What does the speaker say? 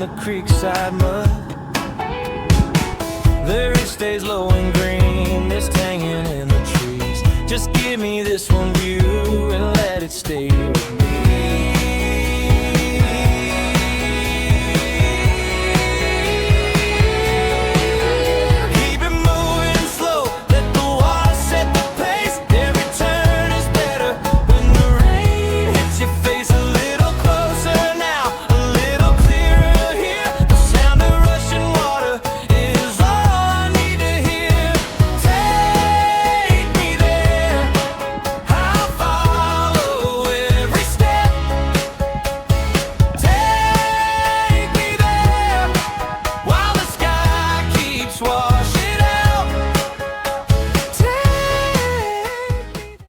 the creekside mud. The ridge stays low and green, mist hanging in the trees. Just give me this one view and let it stay with me.